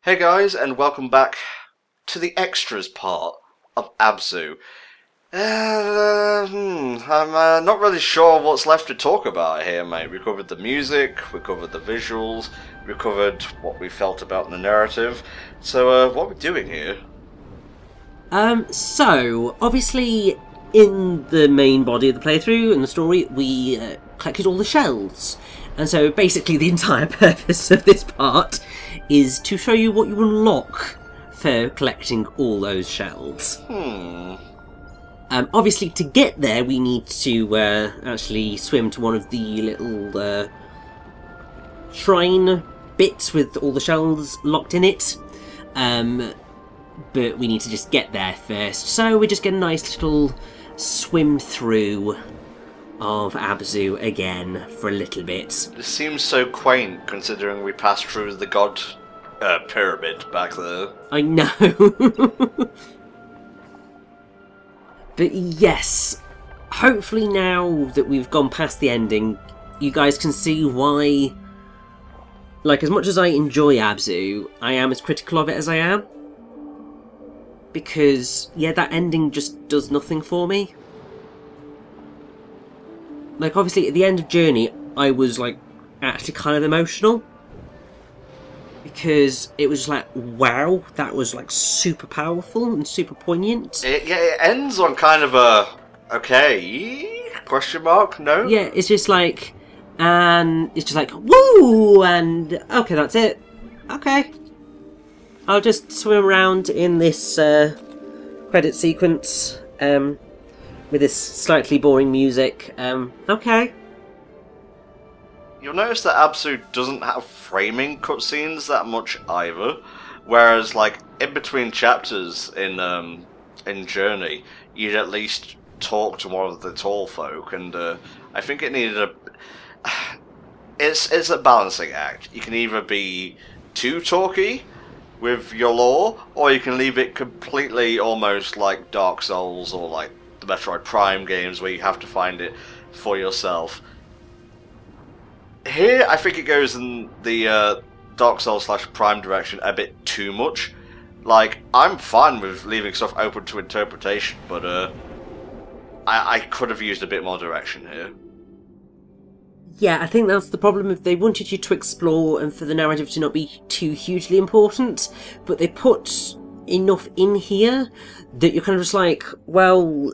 Hey guys, and welcome back to the extras part of Abzu. I'm not really sure what's left to talk about here, mate. We covered the music, we covered the visuals, we covered what we felt about the narrative. So, what are we doing here? So, obviously, in the main body of the playthrough and the story, we collected all the shells. And so, basically, the entire purpose of this part is to show you what you unlock for collecting all those shells. Obviously, to get there, we need to actually swim to one of the little shrine bits with all the shells locked in it. But we need to just get there first. So we just get a nice little swim through of Abzu again for a little bit. It seems so quaint considering we passed through the god pyramid back there. I know. But yes, hopefully now that we've gone past the ending, you guys can see why, like, as much as I enjoy Abzu, I am as critical of it as I am. Because, yeah, that ending just does nothing for me. Like, obviously, at the end of Journey, I was, like, actually kind of emotional. Because it was just like, wow, that was, like, super powerful and super poignant. It ends on kind of a, okay, question mark, no? Yeah, it's just like, and it's just like, woo, and okay, that's it. Okay. I'll just swim around in this credit sequence with this slightly boring music. Okay. You'll notice that Abzu doesn't have framing cutscenes that much either, whereas like in between chapters in Journey, you'd at least talk to one of the tall folk, and I think it needed a. It's a balancing act. You can either be too talky with your lore, or you can leave it completely almost like Dark Souls or like the Metroid Prime games where you have to find it for yourself. Here, I think it goes in the Dark Souls / Prime direction a bit too much. Like, I'm fine with leaving stuff open to interpretation, but I could have used a bit more direction here. Yeah, I think that's the problem. If they wanted you to explore and for the narrative to not be too hugely important, but they put enough in here that you're kind of just like, well,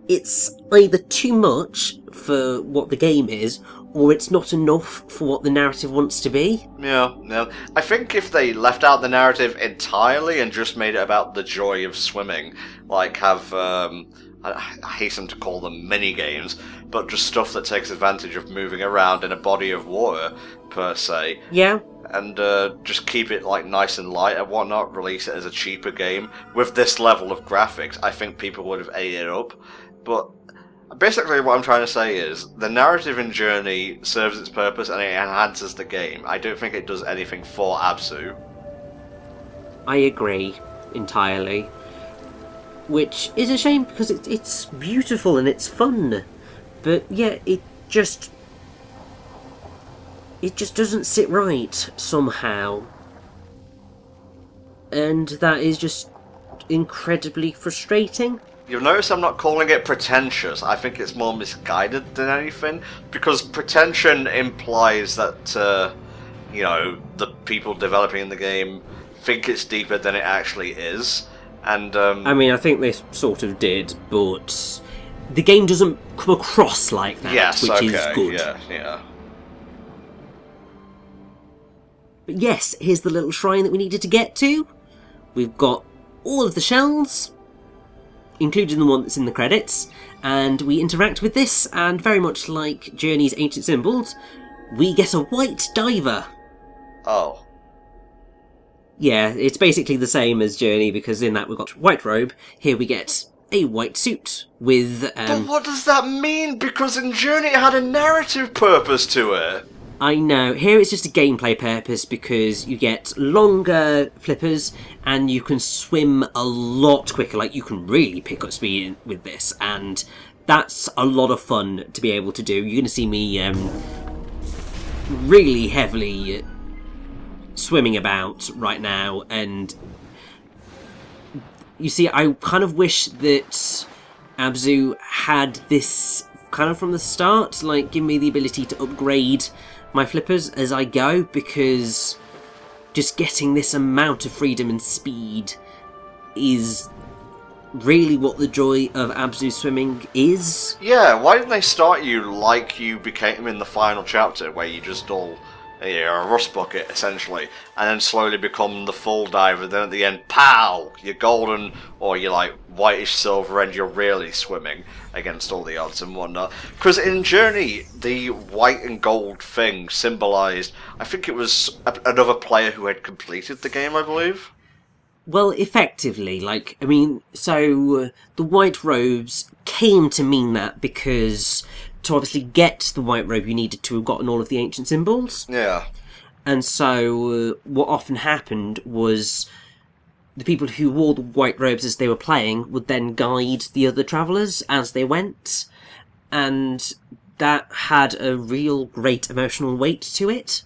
it's either too much for what the game is, or it's not enough for what the narrative wants to be. Yeah. I think if they left out the narrative entirely and just made it about the joy of swimming, like have, I hasten to call them mini-games, but just stuff that takes advantage of moving around in a body of water, per se. Yeah. And just keep it like nice and light and whatnot, release it as a cheaper game. With this level of graphics, I think people would have ate it up. But basically what I'm trying to say is, the narrative in Journey serves its purpose and it enhances the game. I don't think it does anything for Abzu. I agree entirely. Which is a shame because it's beautiful and it's fun. But yeah, it just doesn't sit right somehow. And that is just incredibly frustrating. You'll notice I'm not calling it pretentious. I think it's more misguided than anything, because pretension implies that, you know, the people developing the game think it's deeper than it actually is. And I mean, I think they sort of did, but the game doesn't come across like that, yes, which okay, is good. Yeah. But yes, here's the little shrine that we needed to get to. We've got all of the shells, including the one that's in the credits, and we interact with this, and very much like Journey's ancient symbols, we get a white diver. Oh. Yeah, it's basically the same as Journey, because in that we've got white robe, here we get a white suit with... But what does that mean? Because in Journey it had a narrative purpose to it. I know, here it's just a gameplay purpose because you get longer flippers and you can swim a lot quicker, like you can really pick up speed with this, and that's a lot of fun to be able to do. You're going to see me really heavily swimming about right now, and you see, I kind of wish that Abzu had this kind of from the start, like give me the ability to upgrade my flippers as I go, because just getting this amount of freedom and speed is really what the joy of Abzu swimming is. Yeah, why didn't they start you like you became in the final chapter, where you just all, you're a rust bucket, essentially, and then slowly become the full diver, then at the end, pow! You're golden, or you're like whitish silver, and you're really swimming against all the odds and whatnot. Because in Journey, the white and gold thing symbolised, I think it was another player who had completed the game, I believe. Well, effectively, like, I mean, so the white robes came to mean that because to obviously get the white robe you needed to have gotten all of the ancient symbols. Yeah. And so what often happened was the people who wore the white robes as they were playing would then guide the other travellers as they went. And that had a real great emotional weight to it.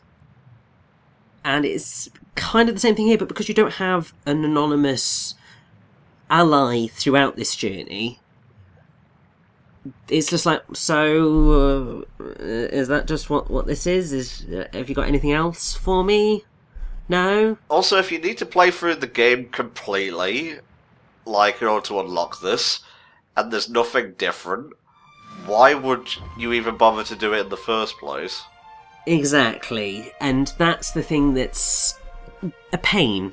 And it's kind of the same thing here, but because you don't have an anonymous ally throughout this journey, it's just like, so is that just what this is? Have you got anything else for me? No? Also, if you need to play through the game completely, like in order to unlock this, and there's nothing different, why would you even bother to do it in the first place? Exactly, and that's the thing that's a pain.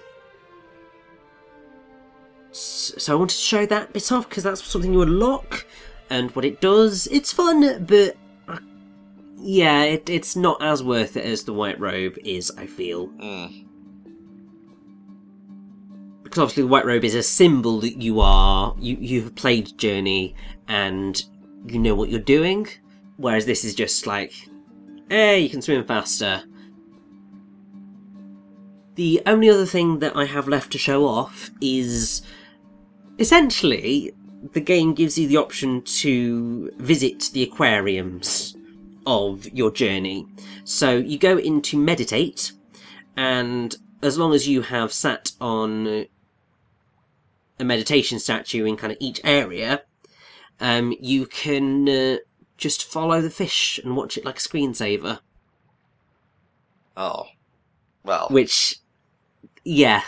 So I wanted to show that bit off, because that's something you unlock, and what it does. It's fun, but yeah, it's not as worth it as the white robe is, I feel. Because obviously the white robe is a symbol that you've played Journey, and you know what you're doing, whereas this is just like, hey, you can swim faster. The only other thing that I have left to show off is, essentially, the game gives you the option to visit the aquariums of your journey. So you go in to meditate, and as long as you have sat on a meditation statue in kind of each area, you can just follow the fish and watch it like a screensaver. Oh. Well. Which, yeah.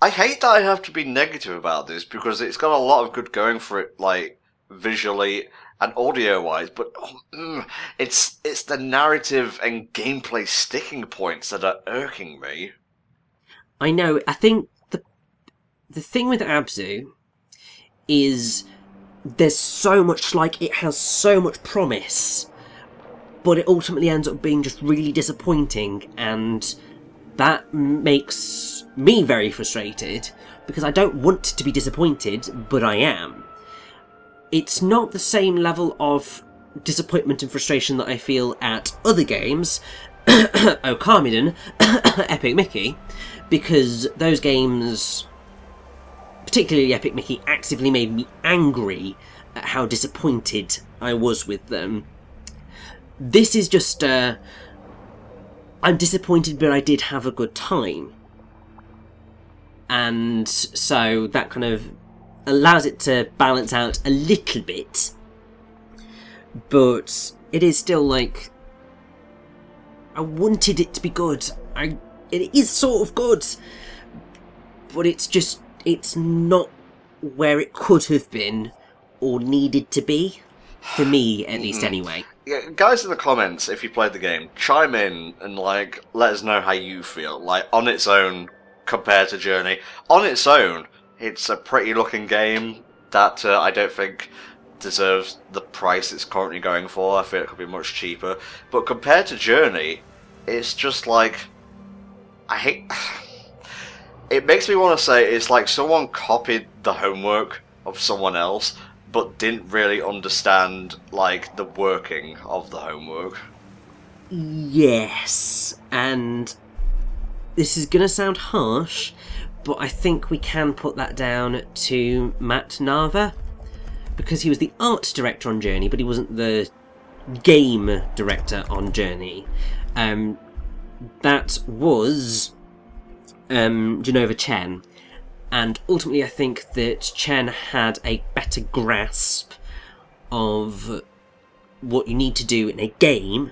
I hate that I have to be negative about this, because it's got a lot of good going for it, like, visually and audio-wise, but it's the narrative and gameplay sticking points that are irking me. I know, I think the thing with Abzu is there's so much, like, it has so much promise, but it ultimately ends up being just really disappointing, and that makes me very frustrated, because I don't want to be disappointed, but I am. It's not the same level of disappointment and frustration that I feel at other games, oh Carmiden, Epic Mickey, because those games, particularly Epic Mickey, actively made me angry at how disappointed I was with them. This is just, I'm disappointed, but I did have a good time. And so that kind of allows it to balance out a little bit. But it is still like, I wanted it to be good. It is sort of good, but it's just, it's not where it could have been or needed to be. For me, at least, anyway. Yeah, guys in the comments, if you played the game, chime in and, like, let us know how you feel. Like, on its own, compared to Journey. On its own, it's a pretty looking game that I don't think deserves the price it's currently going for. I feel it could be much cheaper. But compared to Journey, it's just like, I hate... It makes me want to say it's like someone copied the homework of someone else, but didn't really understand, like, the working of the homework. Yes, and this is going to sound harsh, but I think we can put that down to Matt Nava, because he was the art director on Journey, but he wasn't the game director on Journey. that was Genova Chen. And ultimately I think that Chen had a better grasp of what you need to do in a game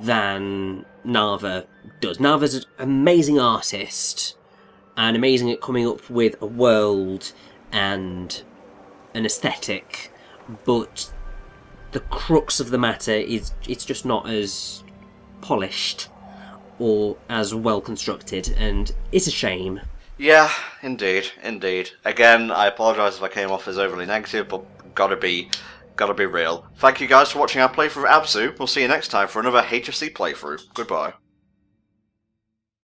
than Nava does. Nava's an amazing artist, and amazing at coming up with a world and an aesthetic, but the crux of the matter is it's just not as polished or as well constructed, and it's a shame. Yeah, indeed, indeed. Again, I apologise if I came off as overly negative, but gotta be real. Thank you guys for watching our playthrough of Abzu. We'll see you next time for another HFC playthrough. Goodbye.